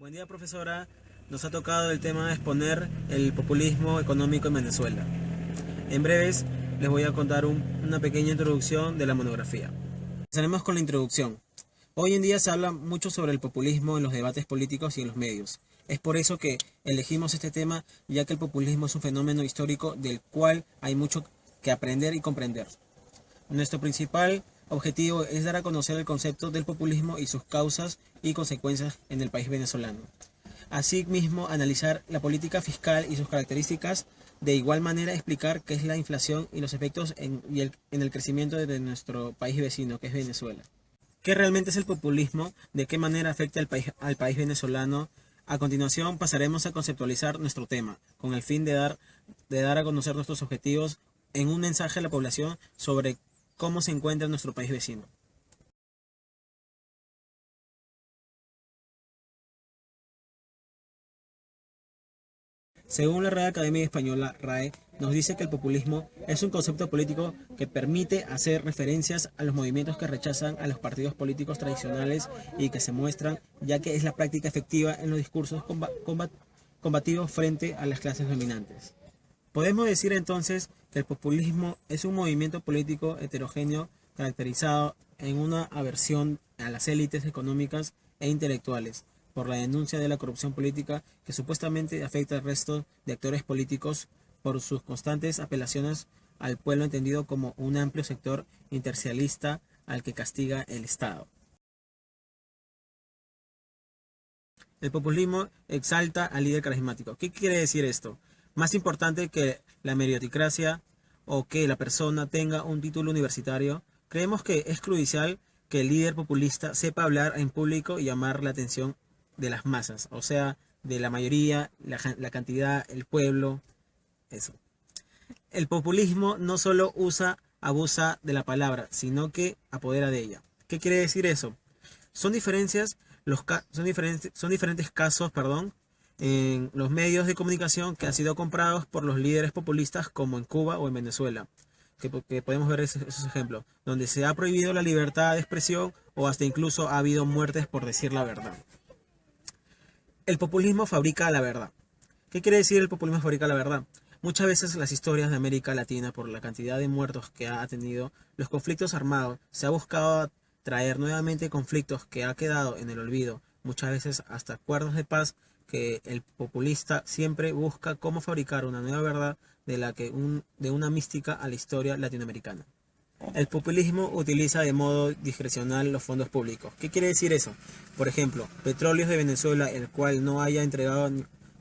Buen día, profesora. Nos ha tocado el tema de exponer el populismo económico en Venezuela. En breves les voy a contar una pequeña introducción de la monografía. Empezaremos con la introducción. Hoy en día se habla mucho sobre el populismo en los debates políticos y en los medios. Es por eso que elegimos este tema, ya que el populismo es un fenómeno histórico del cual hay mucho que aprender y comprender. Nuestro principal objetivo es dar a conocer el concepto del populismo y sus causas y consecuencias en el país venezolano. Asimismo, analizar la política fiscal y sus características, de igual manera explicar qué es la inflación y los efectos en el crecimiento de nuestro país vecino, que es Venezuela. ¿Qué realmente es el populismo? ¿De qué manera afecta al país venezolano? A continuación pasaremos a conceptualizar nuestro tema, con el fin de dar a conocer nuestros objetivos en un mensaje a la población sobre cómo se encuentra nuestro país vecino. Según la Real Academia Española, RAE, nos dice que el populismo es un concepto político que permite hacer referencias a los movimientos que rechazan a los partidos políticos tradicionales y que se muestran, ya que es la práctica efectiva en los discursos combativos frente a las clases dominantes. Podemos decir entonces que el populismo es un movimiento político heterogéneo caracterizado en una aversión a las élites económicas e intelectuales por la denuncia de la corrupción política que supuestamente afecta al resto de actores políticos por sus constantes apelaciones al pueblo entendido como un amplio sector intercialista al que castiga el Estado. El populismo exalta al líder carismático. ¿Qué quiere decir esto? Más importante que la meritocracia o que la persona tenga un título universitario, creemos que es crucial que el líder populista sepa hablar en público y llamar la atención de las masas, o sea, de la mayoría, la cantidad, el pueblo, eso. El populismo no solo abusa de la palabra, sino que apodera de ella. ¿Qué quiere decir eso? Son diferentes casos, en los medios de comunicación que han sido comprados por los líderes populistas como en Cuba o en Venezuela, que podemos ver esos ejemplos, donde se ha prohibido la libertad de expresión o hasta incluso ha habido muertes por decir la verdad. El populismo fabrica la verdad. ¿Qué quiere decir el populismo fabrica la verdad? Muchas veces las historias de América Latina, por la cantidad de muertos que ha tenido, los conflictos armados, se ha buscado traer nuevamente conflictos que ha quedado en el olvido, muchas veces hasta acuerdos de paz, que el populista siempre busca cómo fabricar una nueva verdad de una mística a la historia latinoamericana. El populismo utiliza de modo discrecional los fondos públicos. ¿Qué quiere decir eso? Por ejemplo, Petróleos de Venezuela, el cual no haya entregado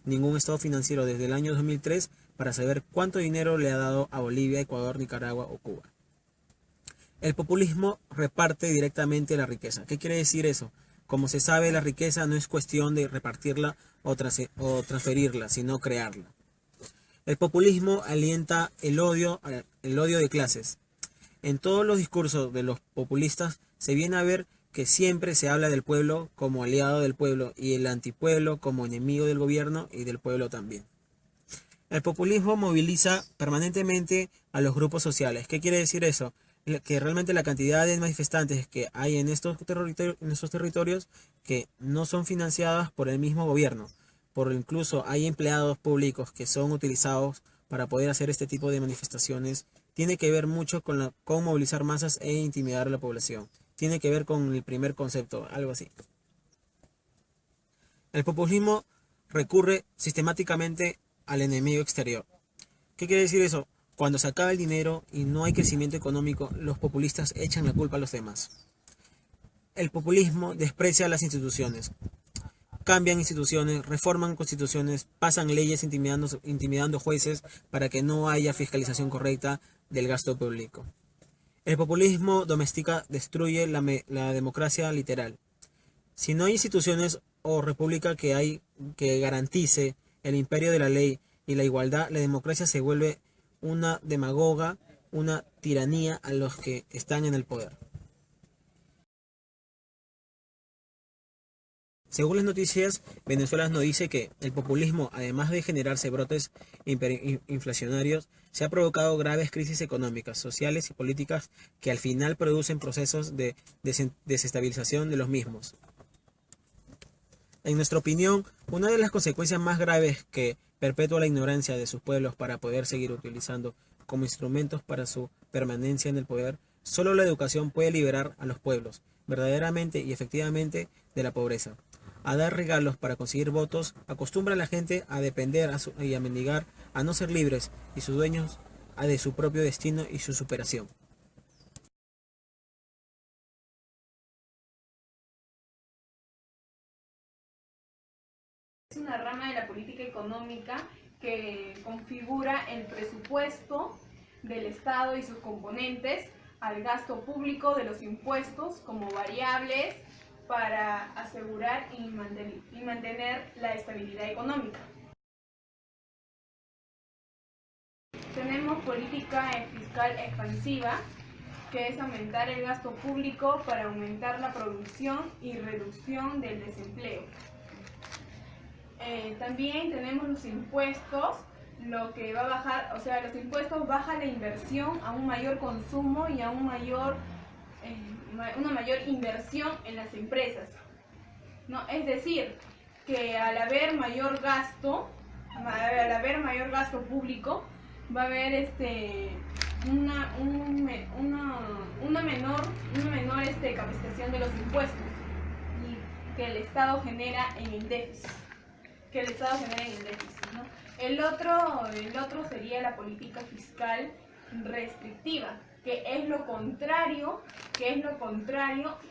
ningún estado financiero desde el año 2003 para saber cuánto dinero le ha dado a Bolivia, Ecuador, Nicaragua o Cuba. El populismo reparte directamente la riqueza. ¿Qué quiere decir eso? Como se sabe, la riqueza no es cuestión de repartirla o transferirla, sino crearla. El populismo alienta el odio de clases. En todos los discursos de los populistas se viene a ver que siempre se habla del pueblo como aliado del pueblo y el antipueblo como enemigo del gobierno y del pueblo también. El populismo moviliza permanentemente a los grupos sociales. ¿Qué quiere decir eso? Que realmente la cantidad de manifestantes que hay en estos territorios que no son financiadas por el mismo gobierno, por incluso hay empleados públicos que son utilizados para poder hacer este tipo de manifestaciones, tiene que ver mucho con movilizar masas e intimidar a la población. Tiene que ver con el primer concepto, algo así. El populismo recurre sistemáticamente al enemigo exterior. ¿Qué quiere decir eso? Cuando se acaba el dinero y no hay crecimiento económico, los populistas echan la culpa a los demás. El populismo desprecia las instituciones. Cambian instituciones, reforman constituciones, pasan leyes intimidando jueces para que no haya fiscalización correcta del gasto público. El populismo domestica destruye la democracia literal. Si no hay instituciones o república que garantice el imperio de la ley y la igualdad, la democracia se vuelve una demagoga, una tiranía a los que están en el poder. Según las noticias, Venezuela nos dice que el populismo, además de generarse brotes inflacionarios, se ha provocado graves crisis económicas, sociales y políticas que al final producen procesos de desestabilización de los mismos. En nuestra opinión, una de las consecuencias más graves que perpetúa la ignorancia de sus pueblos para poder seguir utilizando como instrumentos para su permanencia en el poder, solo la educación puede liberar a los pueblos, verdaderamente y efectivamente, de la pobreza. A dar regalos para conseguir votos, acostumbra a la gente a depender y a mendigar, a no ser libres y sus dueños de su propio destino y su superación. Es una rama de la política económica que configura el presupuesto del Estado y sus componentes, al gasto público de los impuestos como variables para asegurar y mantener la estabilidad económica. Tenemos política fiscal expansiva, que es aumentar el gasto público para aumentar la producción y reducción del desempleo. También tenemos los impuestos, lo que va a bajar, o sea, los impuestos bajan la inversión a un mayor consumo y a una mayor inversión en las empresas, ¿no? Es decir, que al haber mayor gasto público, va a haber una menor capacitación de los impuestos y que el Estado genera en el déficit. ¿No? El otro sería la política fiscal restrictiva, que es lo contrario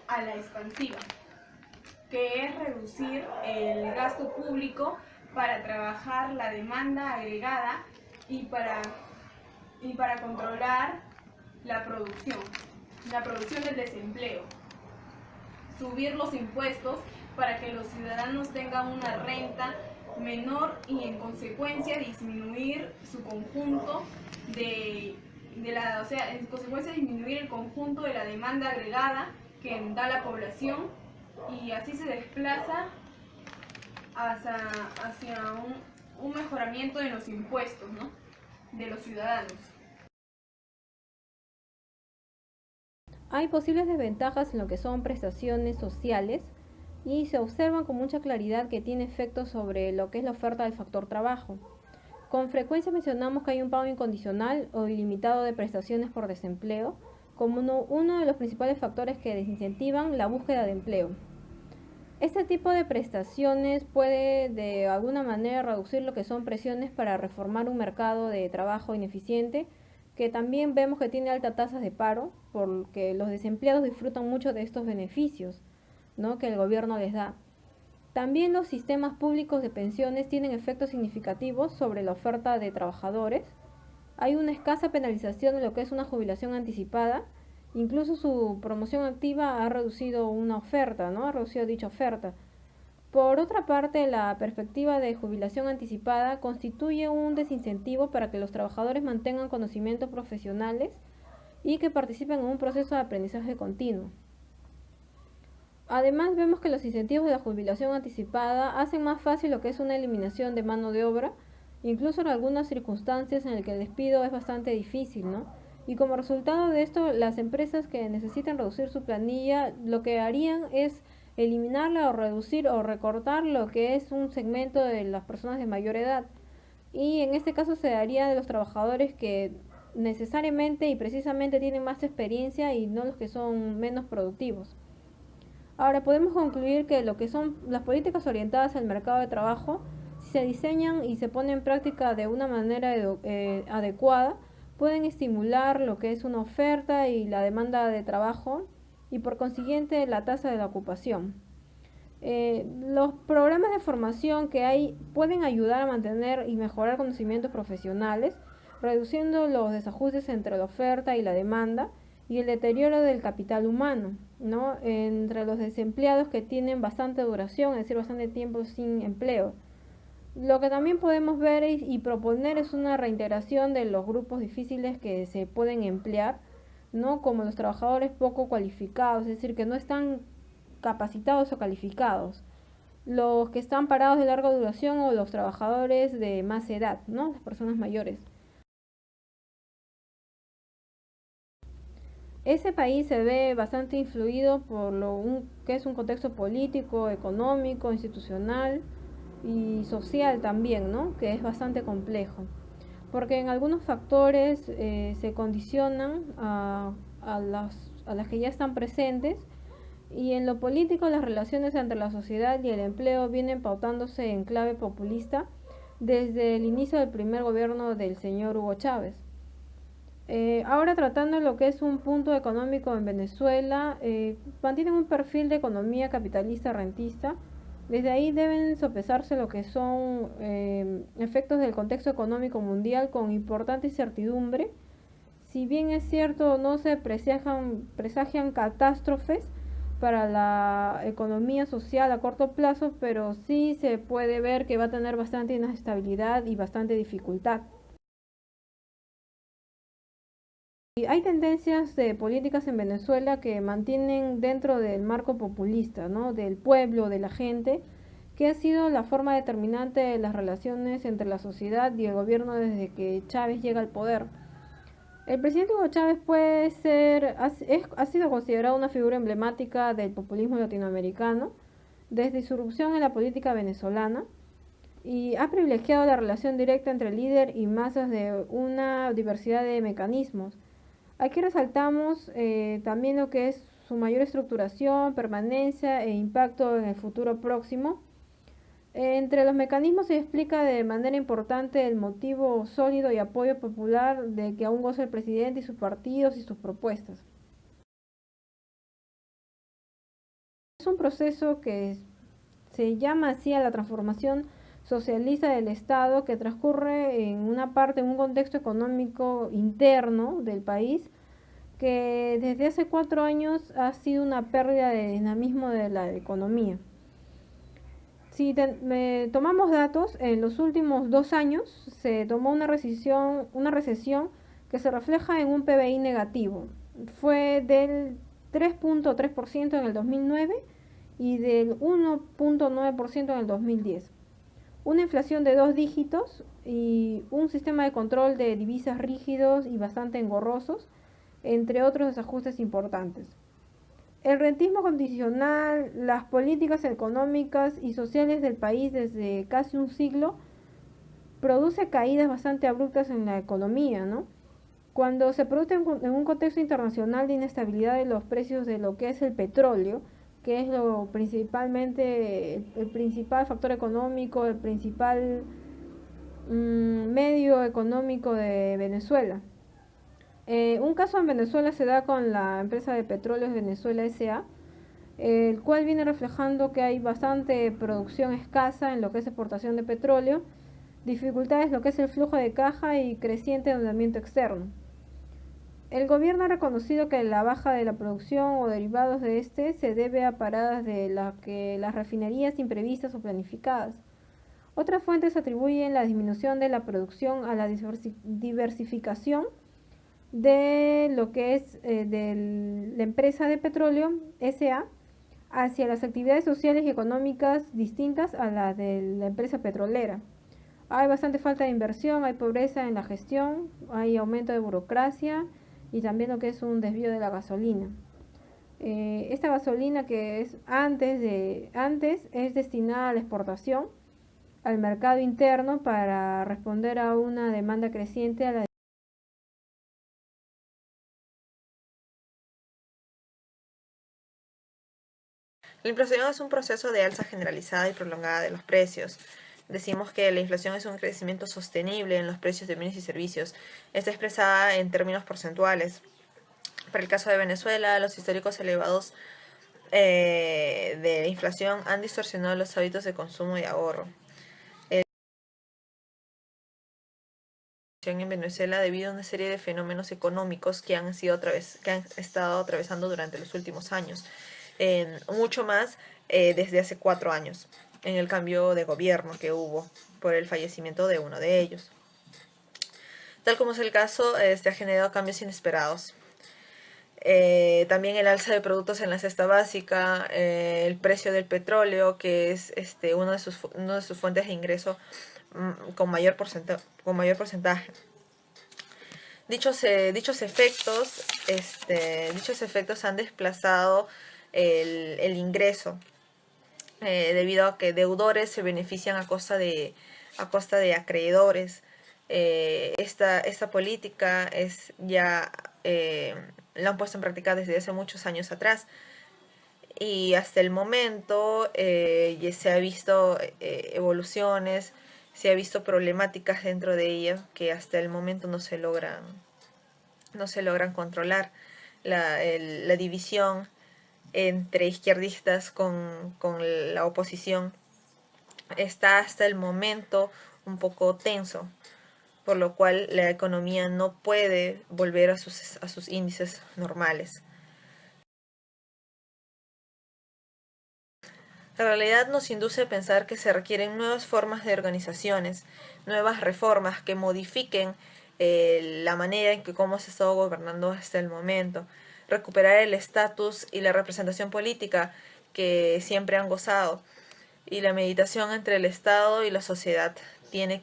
a la expansiva, que es reducir el gasto público para trabajar la demanda agregada y para controlar la producción del desempleo. Subir los impuestos para que los ciudadanos tengan una renta menor y en consecuencia disminuir su conjunto disminuir el conjunto de la demanda agregada que da la población, y así se desplaza hacia un mejoramiento de los impuestos, ¿no?, de los ciudadanos. Hay posibles desventajas en lo que son prestaciones sociales y se observan con mucha claridad que tiene efectos sobre lo que es la oferta del factor trabajo. Con frecuencia mencionamos que hay un pago incondicional o ilimitado de prestaciones por desempleo como uno de los principales factores que desincentivan la búsqueda de empleo. Este tipo de prestaciones puede de alguna manera reducir lo que son presiones para reformar un mercado de trabajo ineficiente, que también vemos que tiene altas tasas de paro, porque los desempleados disfrutan mucho de estos beneficios, ¿no?, que el gobierno les da. También los sistemas públicos de pensiones tienen efectos significativos sobre la oferta de trabajadores. Hay una escasa penalización de lo que es una jubilación anticipada. Incluso su promoción activa ha reducido una oferta, ¿no?, ha reducido dicha oferta. Por otra parte, la perspectiva de jubilación anticipada constituye un desincentivo para que los trabajadores mantengan conocimientos profesionales y que participen en un proceso de aprendizaje continuo. Además, vemos que los incentivos de la jubilación anticipada hacen más fácil lo que es una eliminación de mano de obra, incluso en algunas circunstancias en las que el despido es bastante difícil, ¿no? Y como resultado de esto, las empresas que necesitan reducir su planilla, lo que harían es eliminarla o reducir o recortar lo que es un segmento de las personas de mayor edad. Y en este caso se daría de los trabajadores que necesariamente y precisamente tienen más experiencia y no los que son menos productivos. Ahora podemos concluir que lo que son las políticas orientadas al mercado de trabajo, si se diseñan y se ponen en práctica de una manera adecuada, pueden estimular lo que es una oferta y la demanda de trabajo y por consiguiente la tasa de la ocupación. Los programas de formación que hay pueden ayudar a mantener y mejorar conocimientos profesionales, reduciendo los desajustes entre la oferta y la demanda y el deterioro del capital humano, ¿no?, entre los desempleados que tienen bastante duración, es decir, bastante tiempo sin empleo. Lo que también podemos ver y proponer es una reintegración de los grupos difíciles que se pueden emplear, ¿no?, como los trabajadores poco cualificados, es decir, que no están capacitados o calificados, los que están parados de larga duración o los trabajadores de más edad, ¿no?, las personas mayores. Ese país se ve bastante influido por que es un contexto político, económico, institucional y social también, ¿no? Que es bastante complejo, porque en algunos factores se condicionan a las que ya están presentes, y en lo político las relaciones entre la sociedad y el empleo vienen pautándose en clave populista desde el inicio del primer gobierno del señor Hugo Chávez. Ahora tratando lo que es un punto económico en Venezuela, mantienen un perfil de economía capitalista rentista. Desde ahí deben sopesarse lo que son efectos del contexto económico mundial con importante incertidumbre. Si bien es cierto, no se presagian catástrofes para la economía social a corto plazo, pero sí se puede ver que va a tener bastante inestabilidad y bastante dificultad. Y hay tendencias de políticas en Venezuela que mantienen dentro del marco populista, ¿no? Del pueblo, de la gente, que ha sido la forma determinante de las relaciones entre la sociedad y el gobierno desde que Chávez llega al poder. El presidente Hugo Chávez ha sido considerado una figura emblemática del populismo latinoamericano desde su irrupción en la política venezolana, y ha privilegiado la relación directa entre líder y masas de una diversidad de mecanismos. Aquí resaltamos también lo que es su mayor estructuración, permanencia e impacto en el futuro próximo. Entre los mecanismos se explica de manera importante el motivo sólido y apoyo popular de que aún goza el presidente y sus partidos y sus propuestas. Es un proceso que se llama así a la transformación socialista del Estado, que transcurre en una parte, en un contexto económico interno del país, que desde hace 4 años ha sido una pérdida de dinamismo de la economía. Si tomamos datos, en los últimos 2 años se tomó una recesión que se refleja en un PBI negativo. Fue del 3.3% en el 2009 y del 1.9% en el 2010. Una inflación de 2 dígitos y un sistema de control de divisas rígidos y bastante engorrosos, entre otros desajustes importantes. El rentismo condicional, las políticas económicas y sociales del país desde casi un siglo produce caídas bastante abruptas en la economía, ¿no? Cuando se produce en un contexto internacional de inestabilidad de los precios de lo que es el petróleo, que es el principal factor económico, el principal medio económico de Venezuela. Un caso en Venezuela se da con la empresa de petróleos Venezuela S.A., el cual viene reflejando que hay bastante producción escasa en lo que es exportación de petróleo, dificultades en lo que es el flujo de caja y creciente endeudamiento externo. El gobierno ha reconocido que la baja de la producción o derivados de este se debe a paradas de las refinerías imprevistas o planificadas. Otras fuentes atribuyen la disminución de la producción a la diversificación de lo que es de la empresa de petróleo S.A. hacia las actividades sociales y económicas distintas a las de la empresa petrolera. Hay bastante falta de inversión, hay pobreza en la gestión, hay aumento de burocracia y también lo que es un desvío de la gasolina. Esta gasolina que es antes es destinada a la exportación, al mercado interno, para responder a una demanda creciente a la La inflación es un proceso de alza generalizada y prolongada de los precios. Decimos que la inflación es un crecimiento sostenible en los precios de bienes y servicios. Está expresada en términos porcentuales. Para el caso de Venezuela, los históricos elevados de inflación han distorsionado los hábitos de consumo y ahorro. En Venezuela debido a una serie de fenómenos económicos que han estado atravesando durante los últimos años. Mucho más desde hace 4 años, en el cambio de gobierno que hubo por el fallecimiento de uno de ellos. Tal como es el caso, ha generado cambios inesperados. También el alza de productos en la cesta básica, el precio del petróleo, que es una de sus fuentes de ingreso con mayor porcentaje. Dichos efectos han desplazado el ingreso, debido a que deudores se benefician a costa de acreedores. Esta política la han puesto en práctica desde hace muchos años atrás, y hasta el momento ya se ha visto evoluciones, se ha visto problemáticas dentro de ella que hasta el momento no se logran controlar. La división entre izquierdistas con la oposición está hasta el momento un poco tenso, por lo cual la economía no puede volver a sus índices normales. La realidad nos induce a pensar que se requieren nuevas formas de organizaciones, nuevas reformas que modifiquen la manera en que cómo se ha estado gobernando hasta el momento, recuperar el estatus y la representación política que siempre han gozado, y la meditación entre el Estado y la sociedad tiene